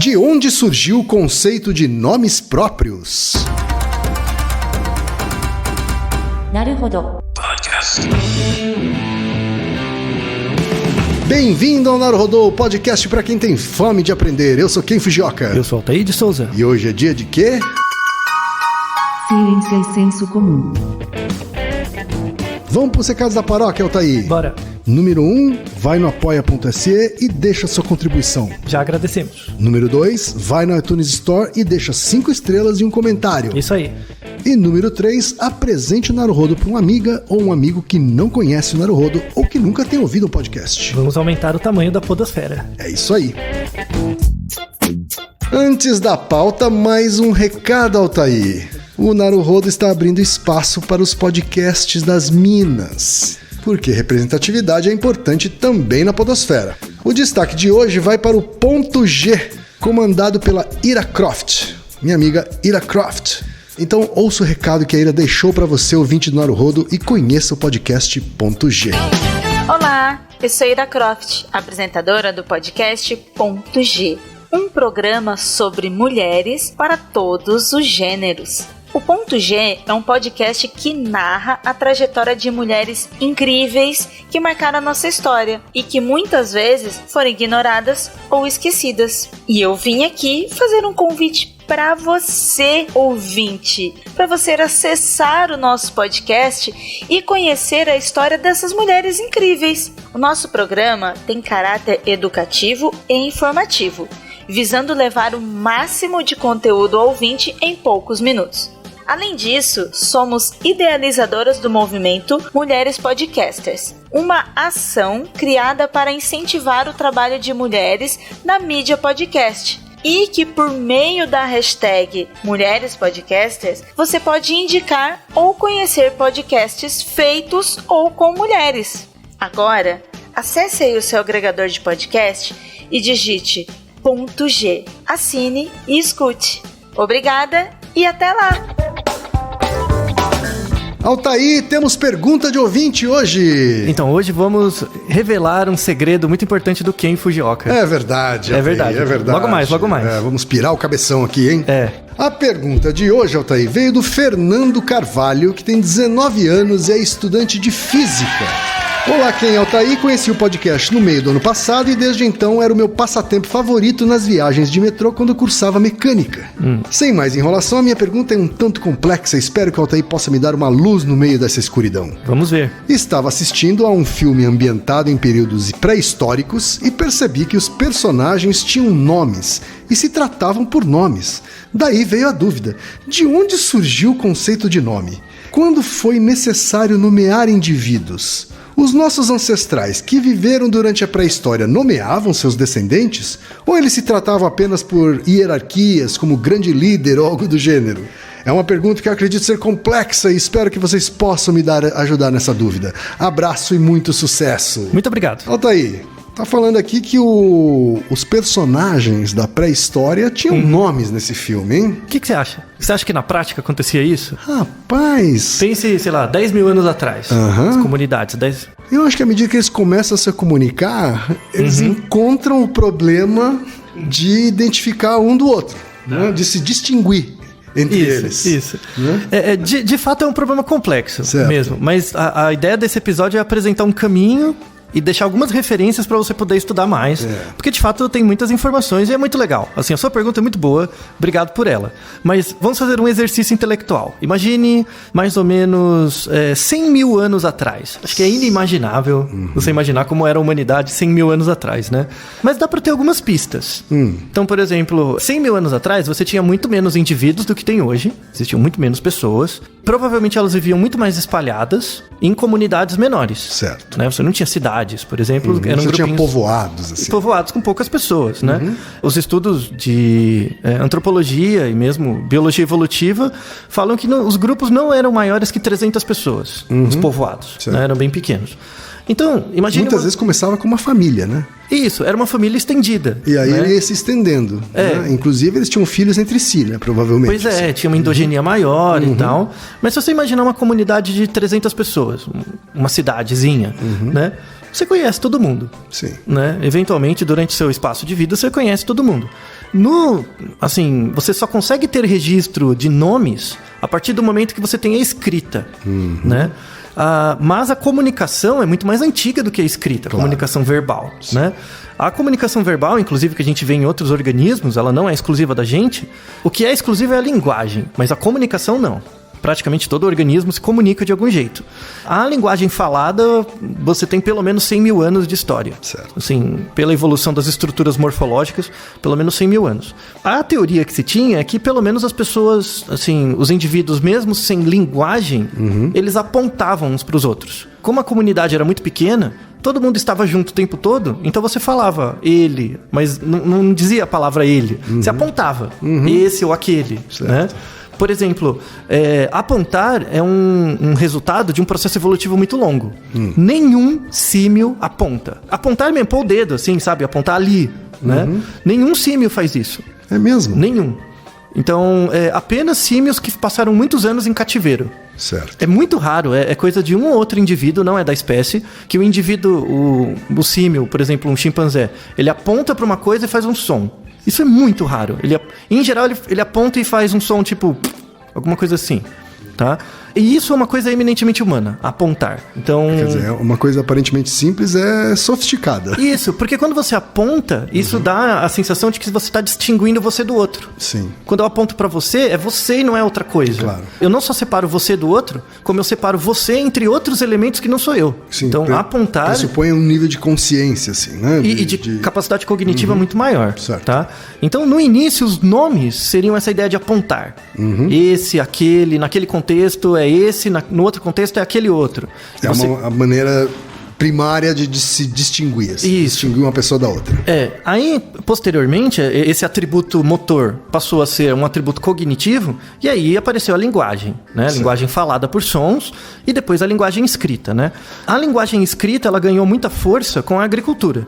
De onde surgiu o conceito de nomes próprios? Naruhodo. Bem-vindo ao Naruhodo, o podcast para quem tem fome de aprender. Eu sou Ken Fujioka. Eu sou Altair de Souza. E hoje é dia de quê? Ciência e senso comum. Vamos para os recados da paróquia, Altair. Bora. Número 1, vai no apoia.se e deixa sua contribuição. Já agradecemos. Número 2, vai no iTunes Store e deixa 5 estrelas e um comentário. Isso aí. E número 3, apresente o Naruhodo para uma amiga ou um amigo que não conhece o Naruhodo ou que nunca tem ouvido um podcast. Vamos aumentar o tamanho da podosfera. É isso aí. Antes da pauta, mais um recado, Altair. O Naruhodo está abrindo espaço para os podcasts das minas, porque representatividade é importante também na podosfera. O destaque de hoje vai para o Ponto G, comandado pela Ira Croft, minha amiga Ira Croft. Então ouça o recado que a Ira deixou para você, ouvinte do Naruhodo, e conheça o podcast Ponto G. Olá, eu sou Ira Croft, apresentadora do podcast Ponto G, um programa sobre mulheres para todos os gêneros. O Ponto G é um podcast que narra a trajetória de mulheres incríveis que marcaram a nossa história e que muitas vezes foram ignoradas ou esquecidas. E eu vim aqui fazer um convite para você, ouvinte, para você acessar o nosso podcast e conhecer a história dessas mulheres incríveis. O nosso programa tem caráter educativo e informativo, visando levar o máximo de conteúdo ao ouvinte em poucos minutos. Além disso, somos idealizadoras do movimento Mulheres Podcasters, uma ação criada para incentivar o trabalho de mulheres na mídia podcast. E que por meio da hashtag Mulheres Podcasters, você pode indicar ou conhecer podcasts feitos ou com mulheres. Agora, acesse aí o seu agregador de podcast e digite Ponto G. Assine e escute. Obrigada e até lá! Altair, temos pergunta de ouvinte hoje. Então, hoje vamos revelar um segredo muito importante do Ken Fujioka. É verdade, Altair, É verdade. é verdade. Logo mais. Vamos pirar o cabeção aqui, hein? É. A pergunta de hoje, Altair, veio do Fernando Carvalho, que tem 19 anos e é estudante de física. Olá, Ken, Altair, conheci o podcast no meio do ano passado e desde então era o meu passatempo favorito nas viagens de metrô quando cursava mecânica. Sem mais enrolação, a minha pergunta é um tanto complexa, espero que o Altair possa me dar uma luz no meio dessa escuridão. Vamos ver. Estava assistindo a um filme ambientado em períodos pré-históricos e percebi que os personagens tinham nomes e se tratavam por nomes. Daí veio a dúvida, de onde surgiu o conceito de nome? Quando foi necessário nomear indivíduos? Os nossos ancestrais que viveram durante a pré-história nomeavam seus descendentes? Ou eles se tratavam apenas por hierarquias, como grande líder ou algo do gênero? É uma pergunta que eu acredito ser complexa e espero que vocês possam me ajudar nessa dúvida. Abraço e muito sucesso. Muito obrigado. Altair, tá falando aqui que os personagens da pré-história tinham nomes nesse filme, hein? O que você acha? Você acha que na prática acontecia isso? Rapaz... Pense, sei lá, 10 mil anos atrás. As comunidades, 10... Eu acho que à medida que eles começam a se comunicar, eles encontram o problema de identificar um do outro, né? De se distinguir entre eles. Isso. Né? De fato é um problema complexo Certo. mesmo, mas a ideia desse episódio é apresentar um caminho e deixar algumas referências para você poder estudar mais, porque de fato tem muitas informações e é muito legal. Assim, a sua pergunta é muito boa, obrigado por ela. Mas vamos fazer um exercício intelectual. Imagine mais ou menos 100 mil anos atrás. Acho que é inimaginável você imaginar como era a humanidade 100 mil anos atrás, né? Mas dá para ter algumas pistas. Então, por exemplo, 100 mil anos atrás você tinha muito menos indivíduos do que tem hoje, existiam muito menos pessoas. Provavelmente elas viviam muito mais espalhadas em comunidades menores. Certo. Né? Você não tinha cidades, por exemplo. Eram você tinha grupinhos povoados, assim. Povoados com poucas pessoas, né? Os estudos de antropologia e mesmo biologia evolutiva falam que os grupos não eram maiores que 300 pessoas, os povoados, né? Eram bem pequenos. Então, imagine... Muitas vezes começava com uma família, né? Isso, era uma família estendida. E aí né? ele ia se estendendo. Né? Inclusive, eles tinham filhos entre si, né? Provavelmente. Pois é, assim. tinha uma endogenia maior e tal. Mas se você imaginar uma comunidade de 300 pessoas, uma cidadezinha, né? você conhece todo mundo. Sim. Né? Eventualmente, durante seu espaço de vida, você conhece todo mundo. Você só consegue ter registro de nomes a partir do momento que você tem a escrita, né? Mas a comunicação é muito mais antiga do que a escrita, a comunicação verbal, né? A comunicação verbal, inclusive, que a gente vê em outros organismos, ela não é exclusiva da gente. O que é exclusivo é a linguagem, mas a comunicação não. Praticamente todo organismo se comunica de algum jeito. A linguagem falada, você tem pelo menos 100 mil anos de história. Certo. Assim, pela evolução das estruturas morfológicas, pelo menos 100 mil anos. A teoria que se tinha é que pelo menos as pessoas, assim, os indivíduos mesmo sem linguagem, eles apontavam uns para os outros. Como a comunidade era muito pequena, todo mundo estava junto o tempo todo, então você falava ele, mas não dizia a palavra ele. Você apontava, esse ou aquele, né? Por exemplo, apontar é um resultado de um processo evolutivo muito longo. Nenhum símio aponta. Apontar mesmo, pôr o dedo, assim, sabe? Apontar ali, né? Nenhum símio faz isso. É mesmo? Nenhum. Então, apenas símios que passaram muitos anos em cativeiro. Certo. É muito raro, é coisa de um ou outro indivíduo, não é da espécie, que o indivíduo, o símio, por exemplo, um chimpanzé, ele aponta para uma coisa e faz um som. Isso é muito raro. Em geral, ele aponta e faz um som tipo... alguma coisa assim, tá? E isso é uma coisa eminentemente humana, apontar. Então... Quer dizer, uma coisa aparentemente simples é sofisticada. Isso, porque quando você aponta, isso dá a sensação de que você está distinguindo você do outro. Sim. Quando eu aponto pra você, é você e não é outra coisa. Claro. Eu não só separo você do outro, como eu separo você entre outros elementos que não sou eu. Sim, então, apontar... pressupõe um nível de consciência, assim, né? E de capacidade cognitiva muito maior. Certo. Tá? Então, no início, os nomes seriam essa ideia de apontar. Esse, aquele, naquele contexto é esse, no outro contexto é aquele outro. É uma maneira primária de se distinguir. Assim, isso. Distinguir uma pessoa da outra. Aí, posteriormente, esse atributo motor passou a ser um atributo cognitivo, e aí apareceu a linguagem, né? A linguagem falada por sons, e depois a linguagem escrita, né? A linguagem escrita, ela ganhou muita força com a agricultura.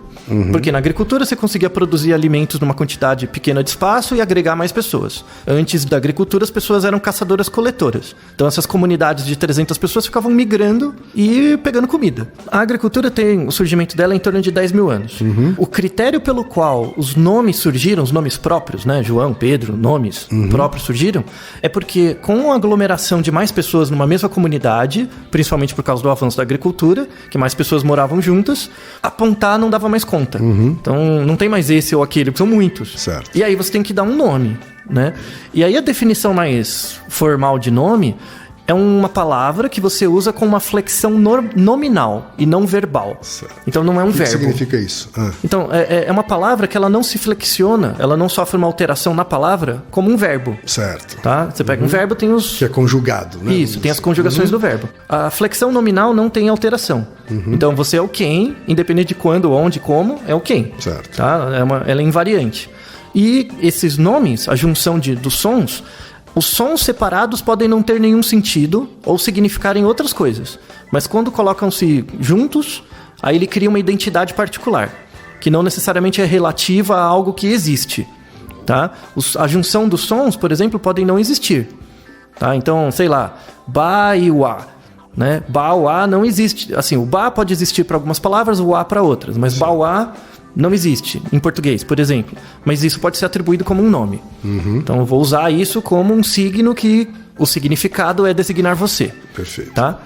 Porque na agricultura você conseguia produzir alimentos numa quantidade pequena de espaço e agregar mais pessoas. Antes da agricultura, as pessoas eram caçadoras-coletoras. Então essas comunidades de 300 pessoas ficavam migrando e pegando comida. A agricultura tem o surgimento dela em torno de 10 mil anos. O critério pelo qual os nomes surgiram, os nomes próprios, né? João, Pedro, nomes próprios surgiram, é porque com a aglomeração de mais pessoas numa mesma comunidade, principalmente por causa do avanço da agricultura, que mais pessoas moravam juntas, apontar não dava mais conta. Então não tem mais esse ou aquele, porque são muitos. Certo. E aí você tem que dar um nome, né? E aí a definição mais formal de nome é uma palavra que você usa com uma flexão nominal e não verbal. Certo. Então não é um verbo. O que significa isso? Então é uma palavra que ela não se flexiona, ela não sofre uma alteração na palavra como um verbo. Certo. Tá? Você pega um verbo, tem os... Que é conjugado, né? Isso, tem as conjugações do verbo. A flexão nominal não tem alteração. Então você é o quem, independente de quando, onde, como, é o quem. Certo. Tá? Ela é invariante. E esses nomes, a junção dos sons, os sons separados podem não ter nenhum sentido ou significarem outras coisas. Mas quando colocam-se juntos, aí ele cria uma identidade particular, que não necessariamente é relativa a algo que existe. Tá? A junção dos sons, por exemplo, podem não existir. Tá? Então, sei lá, ba e o a. Né? Ba, o a não existe. Assim, o ba pode existir para algumas palavras, o a para outras. Mas ba, o a não existe em português, por exemplo. Mas isso pode ser atribuído como um nome. Então eu vou usar isso como um signo que o significado é designar você. Perfeito. Tá?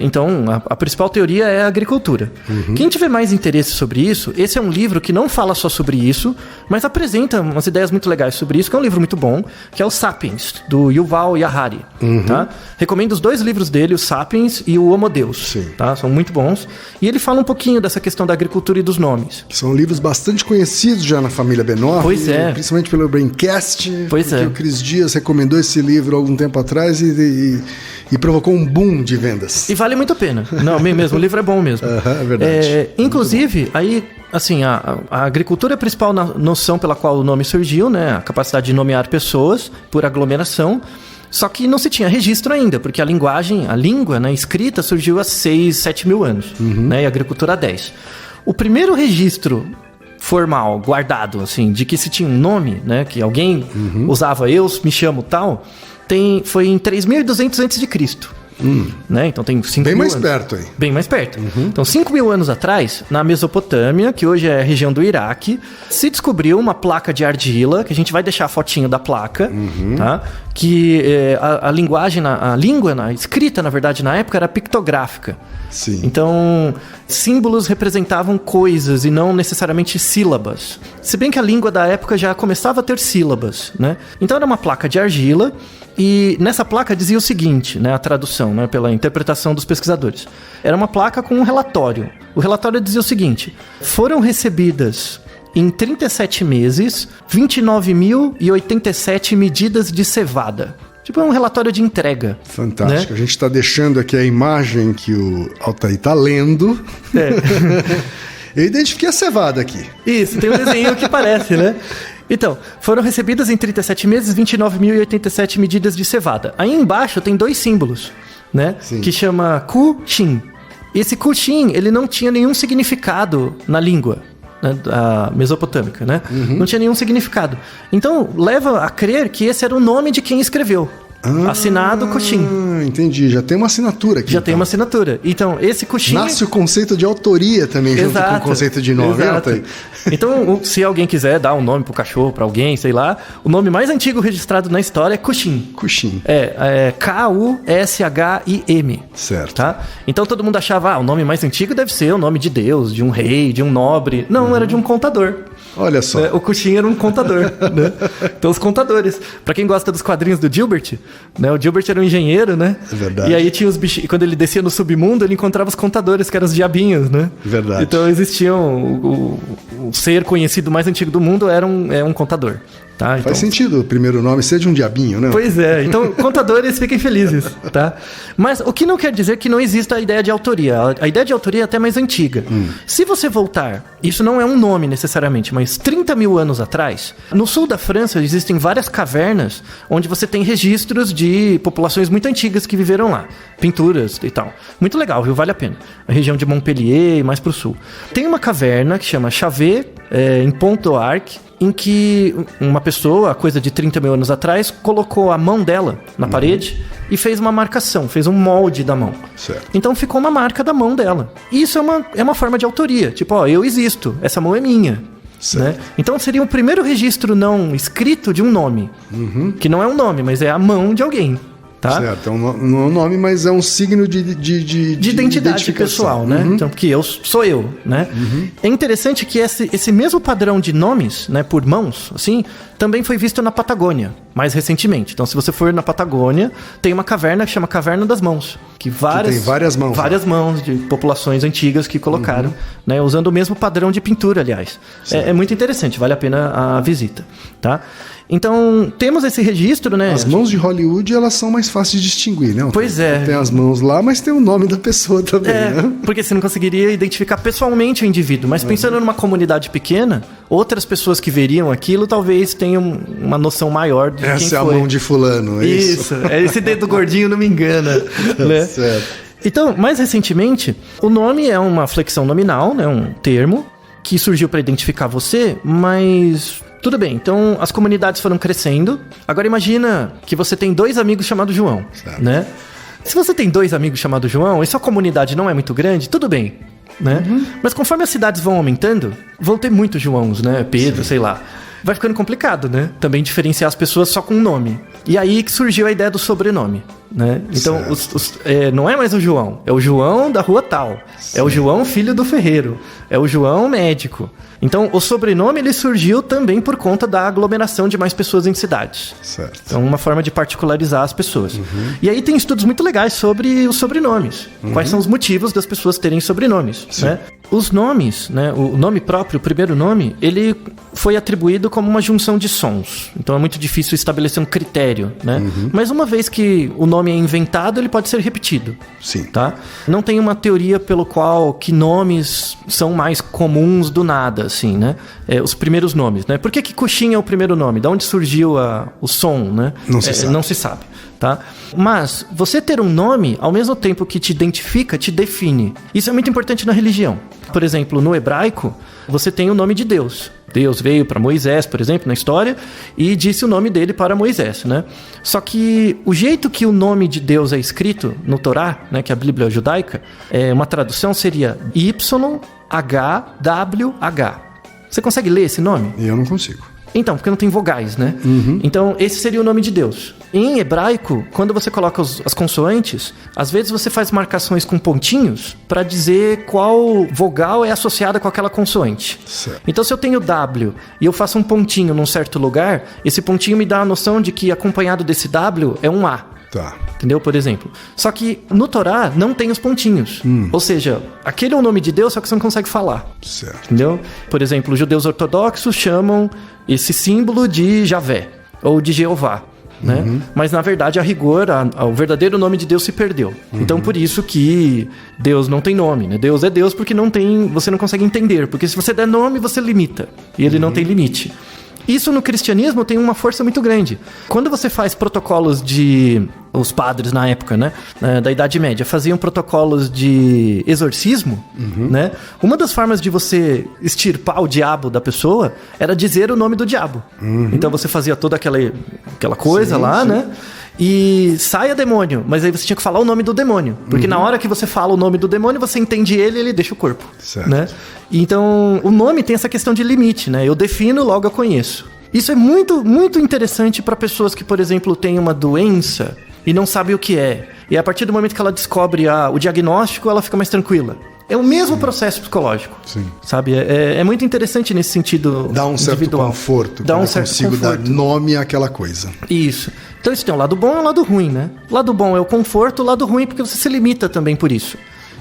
Então, a principal teoria é a agricultura. Quem tiver mais interesse sobre isso, esse é um livro que não fala só sobre isso, mas apresenta umas ideias muito legais sobre isso, que é um livro muito bom, que é o Sapiens, do Yuval Harari. Tá? Recomendo os dois livros dele, o Sapiens e o Homo Deus. Sim. Tá? São muito bons. E ele fala um pouquinho dessa questão da agricultura e dos nomes. São livros bastante conhecidos já na família Benor. Pois é. Principalmente pelo Braincast. Pois porque é. o Cris Dias recomendou esse livro há algum tempo atrás e provocou um boom de vendas. E vale muito a pena. Não, mesmo, o livro é bom mesmo. É verdade. Inclusive, aí, assim, a agricultura é a principal noção pela qual o nome surgiu, né? A capacidade de nomear pessoas por aglomeração. Só que não se tinha registro ainda, porque a língua, né, escrita surgiu há 6, 7 mil anos, né? E a agricultura há 10. O primeiro registro formal, guardado, assim, de que se tinha um nome, né? Que alguém usava, eu me chamo tal, foi em 3.200 a.C. Né? Então tem 5 Bem mil mais anos. perto aí. Bem mais perto. Então, 5 mil anos atrás, na Mesopotâmia, que hoje é a região do Iraque, se descobriu uma placa de argila, que a gente vai deixar a fotinho da placa, tá? Que a linguagem, a língua escrita, na verdade, na época era pictográfica. Sim. Então, símbolos representavam coisas e não necessariamente sílabas. Se bem que a língua da época já começava a ter sílabas, né? Então, era uma placa de argila e nessa placa dizia o seguinte, né? A tradução, né? Pela interpretação dos pesquisadores. Era uma placa com um relatório. O relatório dizia o seguinte: foram recebidas em 37 meses 29.087 medidas de cevada. Tipo, é um relatório de entrega. Fantástico. Né? A gente está deixando aqui a imagem que o Altair está lendo. Eu identifiquei a cevada aqui. Isso, tem um desenho que parece, né? Então, foram recebidas em 37 meses 29.087 medidas de cevada. Aí embaixo tem 2 símbolos, né? Sim. Que chama Ku-Shin. Esse Ku-Shin, ele não tinha nenhum significado na língua, né, a mesopotâmica, né? Não tinha nenhum significado. Então, leva a crer que esse era o nome de quem escreveu. Assinado Ku-Shin. Entendi. Já tem uma assinatura aqui. Já tem uma assinatura. Então, esse Ku-Shin... Nasce o conceito de autoria também, junto com o conceito de nome. Exato. Altair? Então, se alguém quiser dar um nome pro cachorro, pra alguém, sei lá, o nome mais antigo registrado na história é Ku-Shin. Ku-Shin. É K-U-S-H-I-M. Certo. Tá? Então todo mundo achava, o nome mais antigo deve ser o nome de Deus, de um rei, de um nobre. Não, era de um contador. Olha só. O Ku-Shin era um contador, né? Então os contadores. Pra quem gosta dos quadrinhos do Gilbert, né? O Gilbert era um engenheiro, né? É verdade. E aí tinha os bichos. Quando ele descia no submundo, ele encontrava os contadores, que eram os diabinhos, né? Verdade. Então existiam. O ser conhecido mais antigo do mundo era um contador. Tá? Então, Faz sentido o primeiro nome ser de um diabinho, né? Pois é, então contadores fiquem felizes, tá? Mas o que não quer dizer que não exista a ideia de autoria. A ideia de autoria é até mais antiga. Se você voltar, isso não é um nome necessariamente, mas 30 mil anos atrás, no sul da França existem várias cavernas onde você tem registros de populações muito antigas que viveram lá. Pinturas e tal. Muito legal, viu? Vale a pena. A região de Montpellier e mais pro sul. Tem uma caverna que chama Chavet, em Pont-d'Arc, em que uma pessoa, coisa de 30 mil anos atrás, colocou a mão dela na parede e fez uma marcação, fez um molde da mão. Certo. Então ficou uma marca da mão dela. E isso é uma forma de autoria. Tipo, eu existo, essa mão é minha. Né? Então seria o primeiro registro não escrito de um nome. Que não é um nome, mas é a mão de alguém. Tá? Certo, não é um nome, mas é um signo de identidade pessoal, né? Então, porque eu sou eu, né? É interessante que esse mesmo padrão de nomes, né, por mãos, assim, também foi visto na Patagônia, mais recentemente. Então, se você for na Patagônia, tem uma caverna que chama Caverna das Mãos, que tem várias mãos. Várias mãos de populações antigas que colocaram, né, usando o mesmo padrão de pintura, aliás. É muito interessante, vale a pena a visita, tá? Então, temos esse registro, né? As mãos de Hollywood, elas são mais fáceis de distinguir, né? Pois é. Tem as mãos lá, mas tem o nome da pessoa também, né? Porque você não conseguiria identificar pessoalmente o indivíduo. Mas pensando numa comunidade pequena, outras pessoas que veriam aquilo talvez tenham uma noção maior de quem foi. Essa é a mão de fulano, é isso? Esse dedo gordinho não me engana. Né? Certo. Então, mais recentemente, o nome é uma flexão nominal, né? Um termo que surgiu para identificar você, mas... Tudo bem, então as comunidades foram crescendo. Agora imagina que você tem 2 amigos chamados João, né? Se você tem 2 amigos chamados João e sua comunidade não é muito grande, tudo bem, né? Mas conforme as cidades vão aumentando, vão ter muitos Joãos, né? Pedro, sei lá. Vai ficando complicado, né? Também diferenciar as pessoas só com um nome. E aí que surgiu a ideia do sobrenome, né? Então, não é mais o João, é o João da rua tal. É o João filho do ferreiro. É o João médico. Então, o sobrenome ele surgiu também por conta da aglomeração de mais pessoas em cidades. Certo. Então, uma forma de particularizar as pessoas. E aí tem estudos muito legais sobre os sobrenomes. Quais são os motivos das pessoas terem sobrenomes, né? Os nomes, né? O nome próprio, o primeiro nome, ele foi atribuído como uma junção de sons. Então, é muito difícil estabelecer um critério, né? Mas uma vez que o nome é inventado, ele pode ser repetido. Sim. Tá? Não tem uma teoria pelo qual que nomes são mais comuns do nada, assim, né? Os primeiros nomes, né? Por que Ku-Shin é o primeiro nome? De onde surgiu o som, né? Não se sabe. Não se sabe, tá? Mas você ter um nome, ao mesmo tempo que te identifica, te define. Isso é muito importante na religião. Por exemplo, no hebraico, você tem o nome de Deus. Deus veio para Moisés, por exemplo, na história, e disse o nome dele para Moisés, né? Só que o jeito que o nome de Deus é escrito no Torá, né, que é a Bíblia judaica, uma tradução seria YHWH. Você consegue ler esse nome? Eu não consigo. Então, porque não tem vogais, né? Então, esse seria o nome de Deus. Em hebraico, quando você coloca as consoantes, às vezes você faz marcações com pontinhos para dizer qual vogal é associada com aquela consoante. Certo. Então, se eu tenho W e eu faço um pontinho num certo lugar, esse pontinho me dá a noção de que acompanhado desse W é um A. Tá. Entendeu? Por exemplo. Só que no Torá não tem os pontinhos. Ou seja, aquele é o nome de Deus, só que você não consegue falar. Certo. Entendeu? Por exemplo, os judeus ortodoxos chamam esse símbolo de Javé ou de Jeová. Né? Mas na verdade, a rigor, o verdadeiro nome de Deus se perdeu. Então por isso que Deus não tem nome, né? Deus é Deus porque não tem, você não consegue entender. Porque se você der nome, você limita. E ele não tem limite. Isso no cristianismo tem uma força muito grande. Quando você faz protocolos de... Os padres na época, né, da Idade Média, faziam protocolos de exorcismo, né? Uma das formas de você extirpar o diabo da pessoa era dizer o nome do diabo. Então você fazia toda aquela coisa lá, né? E saia demônio, mas aí você tinha que falar o nome do demônio. Porque na hora que você fala o nome do demônio, você entende ele e ele deixa o corpo. Certo. Né? Então, o nome tem essa questão de limite, né? Eu defino, logo eu conheço. Isso é muito, muito interessante para pessoas que, por exemplo, têm uma doença e não sabem o que é. E a partir do momento que ela descobre o diagnóstico, ela fica mais tranquila. É o mesmo processo psicológico. Sim. Sabe? É muito interessante nesse sentido. Dá um certo individual. conforto. Dá um eu certo consigo conforto. dar nome àquela coisa. Isso. Então isso tem um lado bom e um lado ruim, né? O lado bom é o conforto, o lado ruim é porque você se limita também por isso.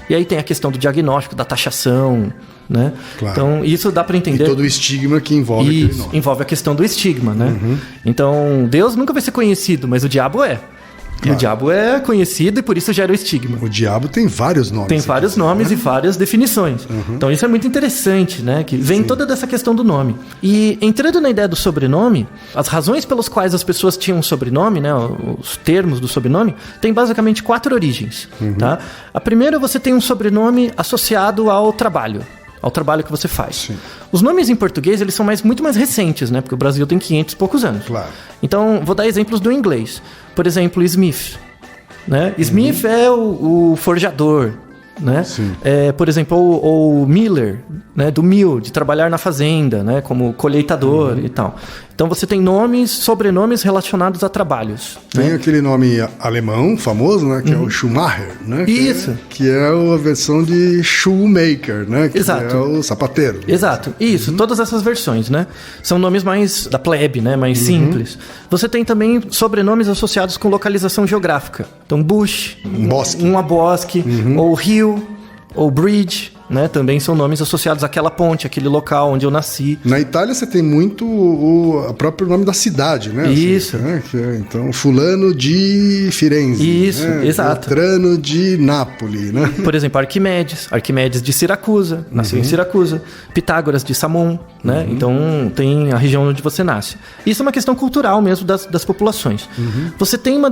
E aí tem a questão do diagnóstico, da taxação, né? Claro. Então isso dá para entender. E todo o estigma que envolve aquele Isso, nome. envolve a questão do estigma, né? Então Deus nunca vai ser conhecido, mas o diabo é. E o diabo é conhecido e por isso gera o estigma. O diabo tem vários nomes. Tem vários nomes e várias definições. Então isso é muito interessante, né? Que vem toda dessa questão do nome. E entrando na ideia do sobrenome, as razões pelas quais as pessoas tinham um sobrenome, né? Os termos do sobrenome, tem basicamente 4 origens, tá? A primeira, você tem um sobrenome associado ao trabalho que você faz. Sim. Os nomes em português, eles são muito mais recentes, né? Porque o Brasil tem 500 e poucos anos. Claro. Então, vou dar exemplos do inglês. Por exemplo, Smith, né? Smith é o forjador, né? Sim. Por exemplo, o Miller, né? Do mill, de trabalhar na fazenda, né? Como colheitador e tal. Então você tem sobrenomes relacionados a trabalhos. Tem né? aquele nome alemão famoso, né? Que é o Schumacher, né? Isso. Que é a versão de shoemaker, né? Que Exato. é o sapateiro. Exato, isso, todas essas versões, né? São nomes mais da plebe, né? Mais simples. Você tem também sobrenomes associados com localização geográfica. Então, Bush, Um bosque. ou Hill, ou Bridge, né? Também são nomes associados àquela ponte, àquele local onde eu nasci. Na Itália você tem muito o próprio nome da cidade, né? Isso. Assim, né? Que é, então, fulano de Firenze. Isso, né? exato. Beltrano de Nápoles, né? Por exemplo, Arquimedes de Siracusa, nasceu em Siracusa. Pitágoras de Samon, né? Então tem a região onde você nasce. Isso é uma questão cultural mesmo das populações. Você tem uma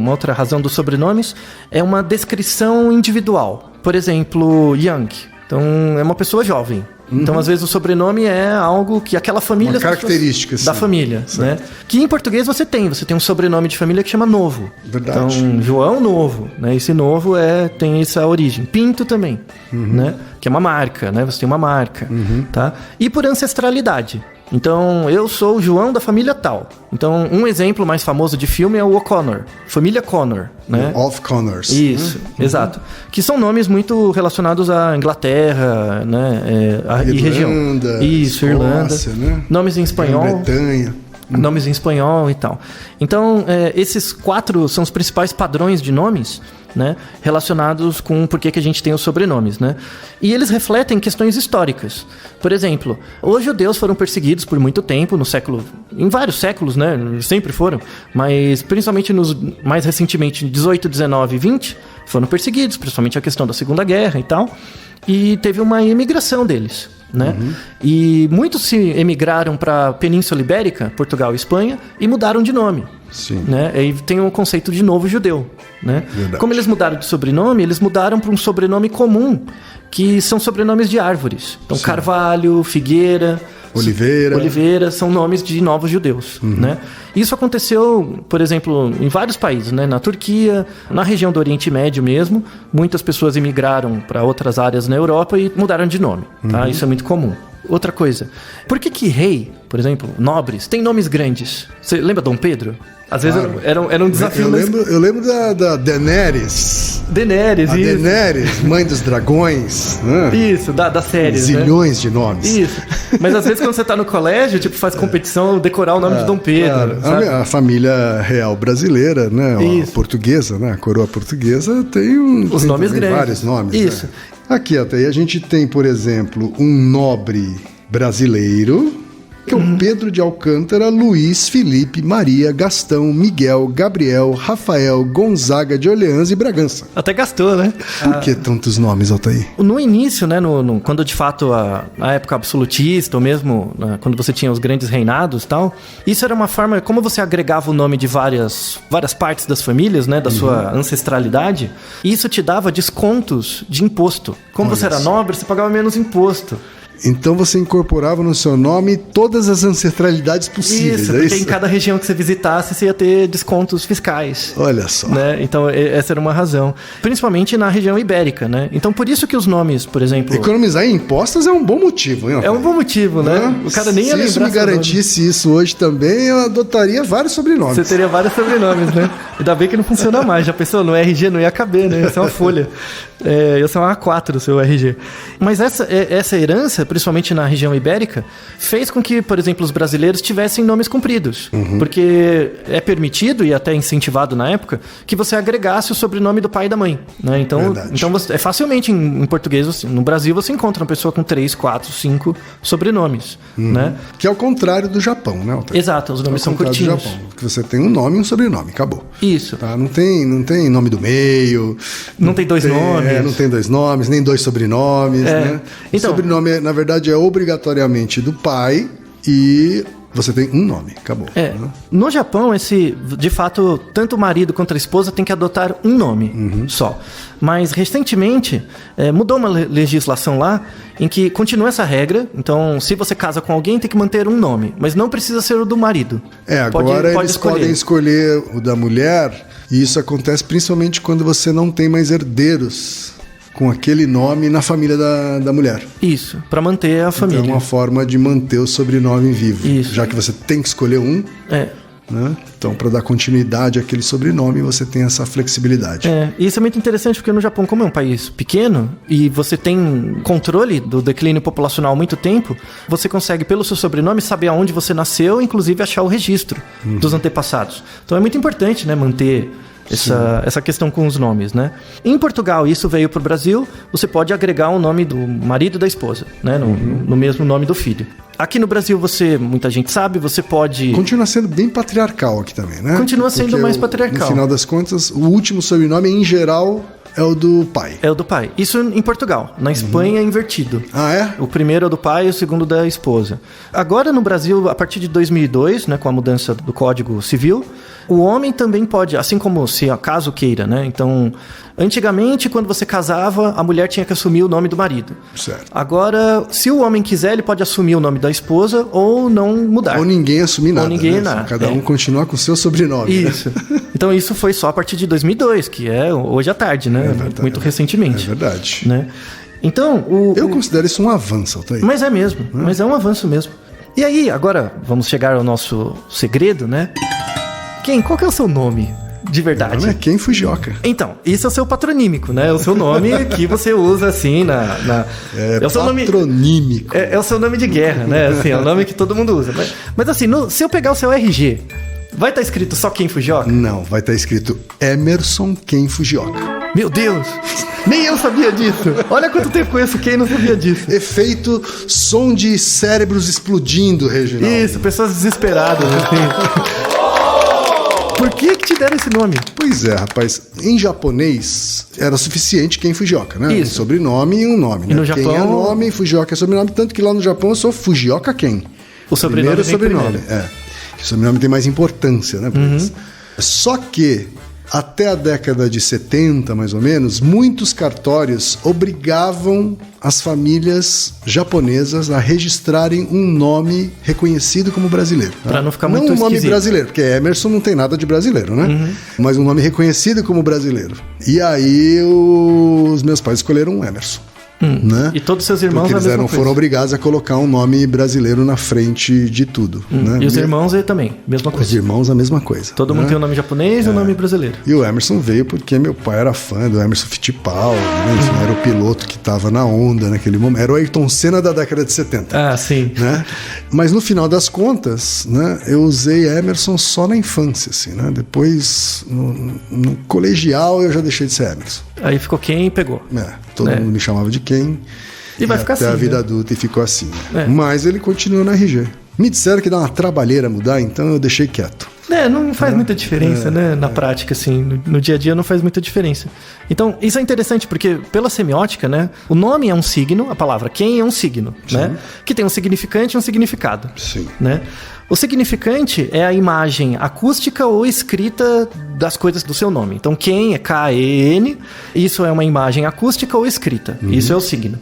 outra razão dos sobrenomes, é uma descrição individual. Por exemplo, Young. Então, é uma pessoa jovem. Então, às vezes, o sobrenome é algo que aquela família... Uma característica, da sim. família, né? Que em português você tem um sobrenome de família que chama Novo. Verdade. Então, João Novo, né? Esse Novo tem essa origem. Pinto também, né? Que é uma marca, né? Você tem uma marca, tá? E por ancestralidade. Então, eu sou o João da família tal. Então, um exemplo mais famoso de filme é o O'Connor. Família Connor, né? Of Connors. Isso, exato. Que são nomes muito relacionados à Inglaterra, né? E região. Isso, Escócia, Irlanda. né? Nomes em espanhol. Bretanha. Nomes em espanhol e tal. Então, esses 4 são os principais padrões de nomes, né, relacionados com por que a gente tem os sobrenomes, né? E eles refletem questões históricas. Por exemplo, os judeus foram perseguidos por muito tempo, em vários séculos, né? Sempre foram, mas principalmente mais recentemente, 18, 19 e 20, foram perseguidos, principalmente a questão da Segunda Guerra e tal. E teve uma imigração deles, né? E muitos se emigraram para a Península Ibérica, Portugal e Espanha, e mudaram de nome. Sim. Né? Aí tem o conceito de novo judeu, né? Como eles mudaram de sobrenome, eles mudaram para um sobrenome comum, que são sobrenomes de árvores. Então, Carvalho, Figueira, Oliveira. São nomes de novos judeus, né? Isso aconteceu, por exemplo, em vários países, né? Na Turquia, na região do Oriente Médio mesmo, muitas pessoas imigraram para outras áreas na Europa e mudaram de nome, tá? Isso é muito comum. Outra coisa, por que rei, por exemplo, nobres, tem nomes grandes? Você lembra Dom Pedro? Às vezes era um desafio. Eu lembro da Daenerys. Daenerys, isso. Daenerys, mãe dos dragões. Né? Isso, das séries, Zilhões de nomes. Isso. Mas às vezes quando você tá no colégio, tipo, faz competição, decorar o nome de Dom Pedro. Claro. A família real brasileira, né? A portuguesa, né? A coroa portuguesa tem os nomes grandes. Vários nomes. Isso. Né? Aqui até a gente tem, por exemplo, um nobre brasileiro, que é o Pedro de Alcântara, Luiz, Felipe, Maria, Gastão, Miguel, Gabriel, Rafael, Gonzaga de Orleans e Bragança. Até gastou, né? Por que tantos nomes, Altair? No início, né, quando de fato a época absolutista, ou mesmo quando você tinha os grandes reinados e tal, isso era uma forma, como você agregava o nome de várias partes das famílias, né, da sua ancestralidade, isso te dava descontos de imposto. Como você era nobre, você pagava menos imposto. Então você incorporava no seu nome todas as ancestralidades possíveis, isso, porque em cada região que você visitasse, você ia ter descontos fiscais. Olha só. Né? Então, essa era uma razão. Principalmente na região ibérica, né? Então, por isso que os nomes, por exemplo... Economizar em impostos é um bom motivo, hein? É um bom motivo, né? O cara nem ia lembrar. Se isso me garantisse isso hoje também, eu adotaria vários sobrenomes. Você teria vários sobrenomes, né? Ainda bem que não funciona mais. Já pensou? No RG não ia caber, né? Ia ser uma folha. Ia ser uma A4 o seu RG. Mas essa herança, principalmente na região ibérica, fez com que, por exemplo, os brasileiros tivessem nomes compridos. Porque é permitido, e até incentivado na época, que você agregasse o sobrenome do pai e da mãe. Né? Então facilmente em português, no Brasil, você encontra uma pessoa com 3, 4, 5 sobrenomes. Né? Que é o contrário do Japão, né, Altair? Exato, os nomes são curtinhos. Do Japão, que você tem um nome e um sobrenome, acabou. Isso. Tá? Não tem nome do meio. Não tem dois nomes. Não tem 2 nomes, nem 2 sobrenomes. Né? Então, o sobrenome, na verdade, é obrigatoriamente do pai e você tem um nome, acabou. Né? No Japão, de fato, tanto o marido quanto a esposa tem que adotar um nome só. Mas, recentemente, mudou uma legislação lá em que continua essa regra. Então, se você casa com alguém, tem que manter um nome. Mas não precisa ser o do marido. Agora eles podem escolher o da mulher. E isso acontece principalmente quando você não tem mais herdeiros com aquele nome na família da mulher. Isso, para manter a família. Então é uma forma de manter o sobrenome vivo. Isso. Já que você tem que escolher um. Né? Então, para dar continuidade àquele sobrenome, você tem essa flexibilidade. E isso é muito interessante porque no Japão, como é um país pequeno e você tem controle do declínio populacional há muito tempo, você consegue, pelo seu sobrenome, saber aonde você nasceu e, inclusive, achar o registro dos antepassados. Então, é muito importante, né, manter essa questão com os nomes, né? Em Portugal, isso veio para o Brasil, você pode agregar o nome do marido e da esposa, né? No mesmo nome do filho. Aqui no Brasil, muita gente sabe, você pode... Continua sendo bem patriarcal aqui também, né? Continua sendo mais patriarcal. No final das contas, o último sobrenome, em geral, é o do pai. É o do pai. Isso em Portugal. Na Espanha é invertido. Ah, é? O primeiro é o do pai e o segundo da esposa. Agora no Brasil, a partir de 2002, né, com a mudança do Código Civil, o homem também pode, assim como se caso queira, né? Então, antigamente, quando você casava, a mulher tinha que assumir o nome do marido. Certo. Agora, se o homem quiser, ele pode assumir o nome da esposa ou não mudar. Ou ninguém assumir nada. Ou ninguém né? nada. Cada um continuar com o seu sobrenome. Isso. Né? Então, isso foi só a partir de 2002, que é hoje à tarde, né? Muito recentemente. É verdade. Né? Então, eu considero isso um avanço, Altair. Mas é mesmo. Mas é um avanço mesmo. E aí, agora, vamos chegar ao nosso segredo, né? Qual que é o seu nome de verdade? Meu nome é Ken Fujioka. Então, isso é o seu patronímico, né? É o seu nome que você usa assim É o seu patronímico. É o seu nome de guerra, né? Assim, é o nome que todo mundo usa. Mas assim, se eu pegar o seu RG, vai estar escrito só Ken Fujioka? Não, vai estar escrito Emerson Ken Fujioka. Meu Deus! Nem eu sabia disso! Olha quanto tempo conheço quem não sabia disso. Efeito som de cérebros explodindo, Reginaldo. Isso, pessoas desesperadas. Assim. Por que te deram esse nome? Pois é, rapaz. Em japonês, era suficiente Ken Fujioka, né? Isso. Um sobrenome e um nome, né? E no Japão... Ken é nome, Fujioka é sobrenome. Tanto que lá no Japão eu sou Fujioka Ken. O sobrenome primeiro. O sobrenome tem mais importância, né? Pra eles. Só que Até a década de 70, mais ou menos, muitos cartórios obrigavam as famílias japonesas a registrarem um nome reconhecido como brasileiro. Pra não ficar muito Não um nome esquisito. brasileiro, porque Emerson não tem nada de brasileiro, né? Mas um nome reconhecido como brasileiro. E aí os meus pais escolheram Emerson. Né? E todos os seus irmãos Porque eles a mesma coisa. foram obrigados a colocar um nome brasileiro na frente de tudo. Né? E os irmãos aí também, mesma Os coisa. irmãos, a mesma coisa. Todo mundo tem um nome japonês e um nome brasileiro. E o Emerson veio porque meu pai era fã do Emerson Fittipaldi, né? Enfim, era o piloto que estava na onda naquele momento. Era o Ayrton Senna da década de 70. Ah, sim. Né? Mas no final das contas, né, eu usei Emerson só na infância, assim, né? Depois, no colegial, eu já deixei de ser Emerson. Aí ficou quem e pegou. Todo mundo me chamava de quem. E vai ficar até assim, a vida né? adulta e ficou assim. É. Mas ele continua na RG. Me disseram que dá uma trabalheira mudar, então eu deixei quieto. Não faz muita diferença, né? Na prática, assim, no dia a dia não faz muita diferença. Então, isso é interessante porque, pela semiótica, né? O nome é um signo, a palavra quem é um signo, né? Que tem um significante e um significado. Sim. Né? O significante é a imagem acústica ou escrita das coisas do seu nome. Então, quem é K-E-N, isso é uma imagem acústica ou escrita. Isso é o signo.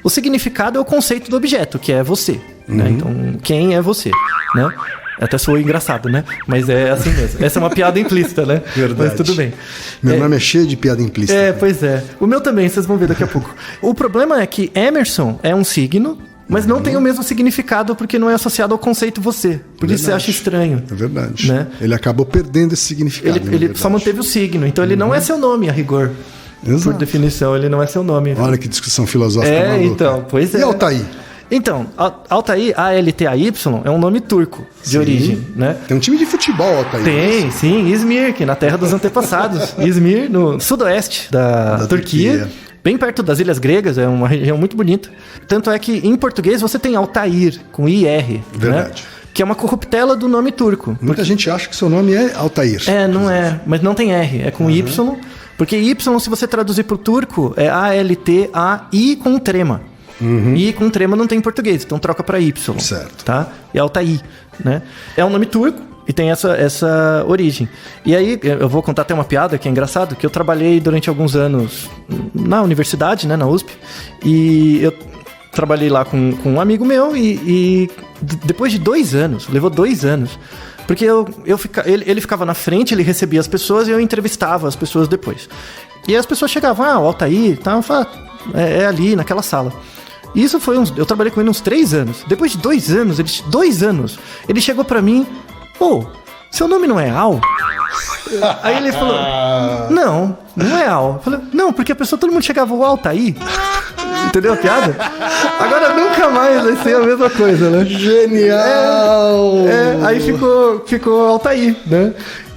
O significado é o conceito do objeto, que é você. Né? Então, quem é você, né? Até soou engraçado, né? Mas é assim mesmo. Essa é uma piada implícita, né? Verdade. Mas tudo bem. Meu nome é cheio de piada implícita. Pois é. O meu também, vocês vão ver daqui a pouco. O problema é que Emerson é um signo, mas não tem o mesmo significado porque não é associado ao conceito você. Por isso você acha estranho. É verdade. Né? Ele acabou perdendo esse significado. Ele só manteve o signo, então ele não é seu nome, a rigor. Exato. Por definição, ele não é seu nome. Olha que discussão filosófica maluca. Então, pois é. E Altair? Então, Altair, A-L-T-A-Y, é um nome turco de origem, né? Tem um time de futebol, Altair. Tem, sim, Izmir, que na terra dos antepassados. Izmir, no sudoeste da Turquia. Bem perto das ilhas gregas, é uma região muito bonita. Tanto é que em português você tem Altair, com I-R. Verdade. Né? Que é uma corruptela do nome turco. Muita gente acha que seu nome é Altair. Não é, mas não tem R, é com Y. Porque Y, se você traduzir para o turco, é A-L-T-A-I com trema. I com trema não tem em português, então troca para Y. Certo. Tá? É Altair, né? É um nome turco e tem essa origem. E aí, eu vou contar até uma piada que é engraçado, que eu trabalhei durante alguns anos na universidade, né, na USP, e eu trabalhei lá com um amigo meu e depois de 2 anos, levou 2 anos, porque ele ficava na frente, ele recebia as pessoas e eu entrevistava as pessoas depois. E aí as pessoas chegavam, o Altair, tá? Eu falava, é ali, naquela sala. E isso foi eu trabalhei com ele uns 3 anos. Depois de 2 anos, ele chegou pra mim, seu nome não é Al? Aí ele falou, não é Al. Eu falei, não, porque todo mundo chegava, o Altair. Entendeu a piada? Agora nunca mais vai ser a mesma coisa, né? Genial! Aí ficou Altair, né?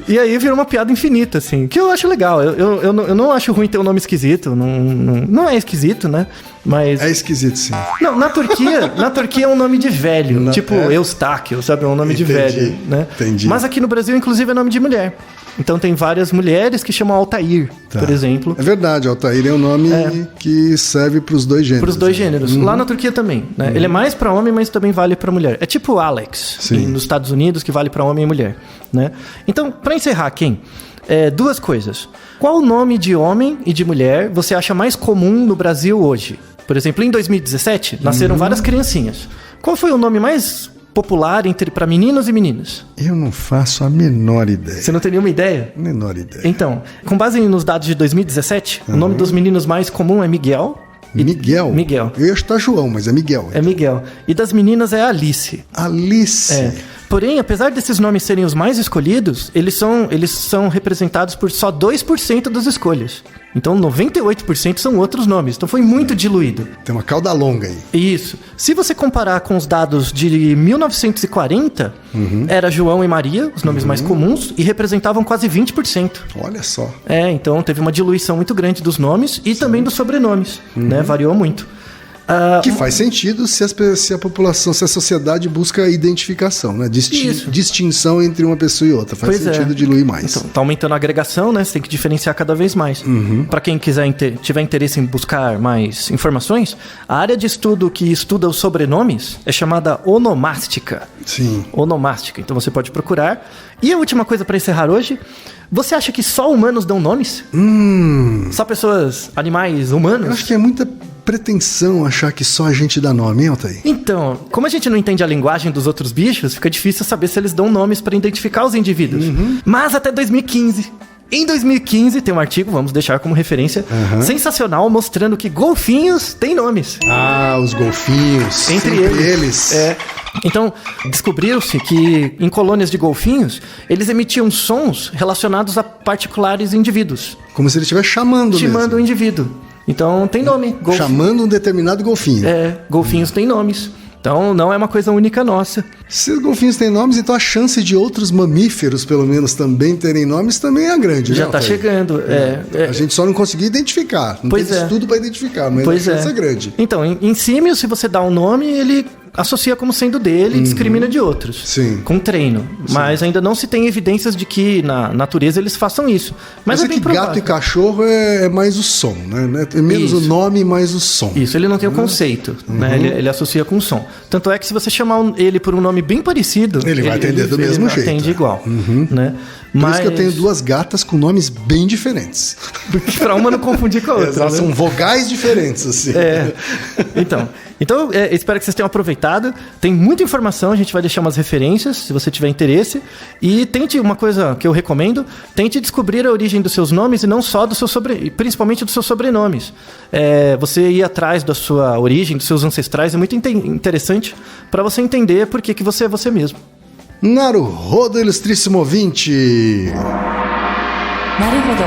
E aí virou uma piada infinita, assim, que eu acho legal. Eu não acho ruim ter um nome esquisito. Não é esquisito, né? Mas... É esquisito, sim. Não, na Turquia é um nome de velho. Eustáquio, sabe? É um nome de velho, né? Entendi. Mas aqui no Brasil, inclusive, é nome de mulher. Então tem várias mulheres que chamam Altair, por exemplo. É verdade, Altair é um nome que serve para os 2 gêneros. Para os 2 gêneros. Lá na Turquia também, né? Ele é mais para homem, mas também vale para mulher. É tipo Alex, nos Estados Unidos, que vale para homem e mulher, né? Então, para encerrar, 2 coisas. Qual nome de homem e de mulher você acha mais comum no Brasil hoje? Por exemplo, em 2017, nasceram várias criancinhas. Qual foi o nome mais popular para meninos e meninas? Eu não faço a menor ideia. Você não tem nenhuma ideia? Menor ideia. Então, com base nos dados de 2017, o nome dos meninos mais comum é Miguel. Miguel? Miguel. Eu ia chutar João, mas é Miguel. É Miguel. E das meninas é Alice. Alice. Porém, apesar desses nomes serem os mais escolhidos, eles são representados por só 2% das escolhas. Então, 98% são outros nomes. Então, foi muito diluído. Tem uma cauda longa aí. Isso. Se você comparar com os dados de 1940, era João e Maria, os nomes mais comuns, e representavam quase 20%. Olha só. Então teve uma diluição muito grande dos nomes e também dos sobrenomes, né? Variou muito. Que faz sentido se a população, se a sociedade busca identificação, né? Isso. Distinção entre uma pessoa e outra. Faz sentido diluir mais. Então, tá aumentando a agregação, né? Você tem que diferenciar cada vez mais. Para quem quiser tiver interesse em buscar mais informações, a área de estudo que estuda os sobrenomes é chamada onomástica. Sim. Onomástica. Então você pode procurar. E a última coisa para encerrar hoje, você acha que só humanos dão nomes? Só pessoas, animais humanos? Eu acho que é muita pretensão achar que só a gente dá nome, hein, Altair? Então, como a gente não entende a linguagem dos outros bichos, fica difícil saber se eles dão nomes para identificar os indivíduos. Mas até 2015... Em 2015, tem um artigo, vamos deixar como referência, sensacional, mostrando que golfinhos têm nomes. Ah, os golfinhos. Entre eles. Então, descobriu-se que em colônias de golfinhos, eles emitiam sons relacionados a particulares indivíduos. Como se ele estivesse chamando o indivíduo. Então, tem nome. Chamando um determinado golfinho. Golfinhos têm nomes. Então, não é uma coisa única nossa. Se os golfinhos têm nomes, então a chance de outros mamíferos, pelo menos, também terem nomes também é grande, Já né? tá chegando. A gente só não conseguiu identificar. Não tem estudo para identificar, mas a chance é grande. Então, em símio, se você dá um nome, ele associa como sendo dele e discrimina de outros. Sim. Com treino. Mas ainda não se tem evidências de que na natureza eles façam isso. Mas é bem que provável. gato e cachorro é mais o som, né? É menos o nome e mais o som. Isso, ele não tem o conceito, né? Ele associa com o som. Tanto é que se você chamar ele por um nome bem parecido... Ele vai atender do mesmo jeito. Atende igual, né? Por isso que eu tenho duas gatas com nomes bem diferentes. Pra uma não confundir com a outra. Elas são vogais diferentes, assim. Então, espero que vocês tenham aproveitado. Tem muita informação, a gente vai deixar umas referências, se você tiver interesse. E tente, uma coisa que eu recomendo, tente descobrir a origem dos seus nomes e não só principalmente dos seus sobrenomes. Você ir atrás da sua origem, dos seus ancestrais, é muito interessante para você entender por que você é você mesmo. Naruhodo, ilustríssimo ouvinte! Naruhodo.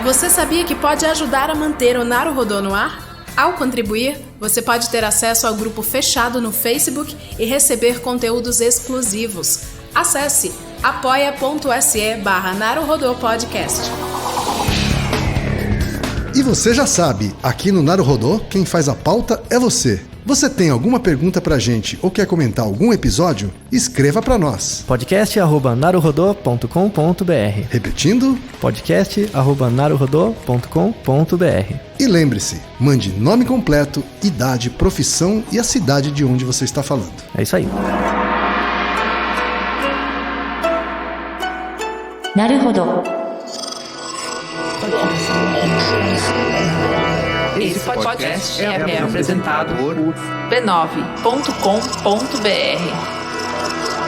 Você sabia que pode ajudar a manter o Naruhodo no ar? Ao contribuir, você pode ter acesso ao grupo fechado no Facebook e receber conteúdos exclusivos. Acesse apoia.se/NaruhodoPodcast. E você já sabe, aqui no Naruhodo, quem faz a pauta é você. Você tem alguma pergunta pra gente ou quer comentar algum episódio? Escreva pra nós. podcast@naruhodo.com.br. Repetindo? podcast@naruhodo.com.br. E lembre-se, mande nome completo, idade, profissão e a cidade de onde você está falando. É isso aí. Naruhodo. Esse podcast é apresentado por b9.com.br.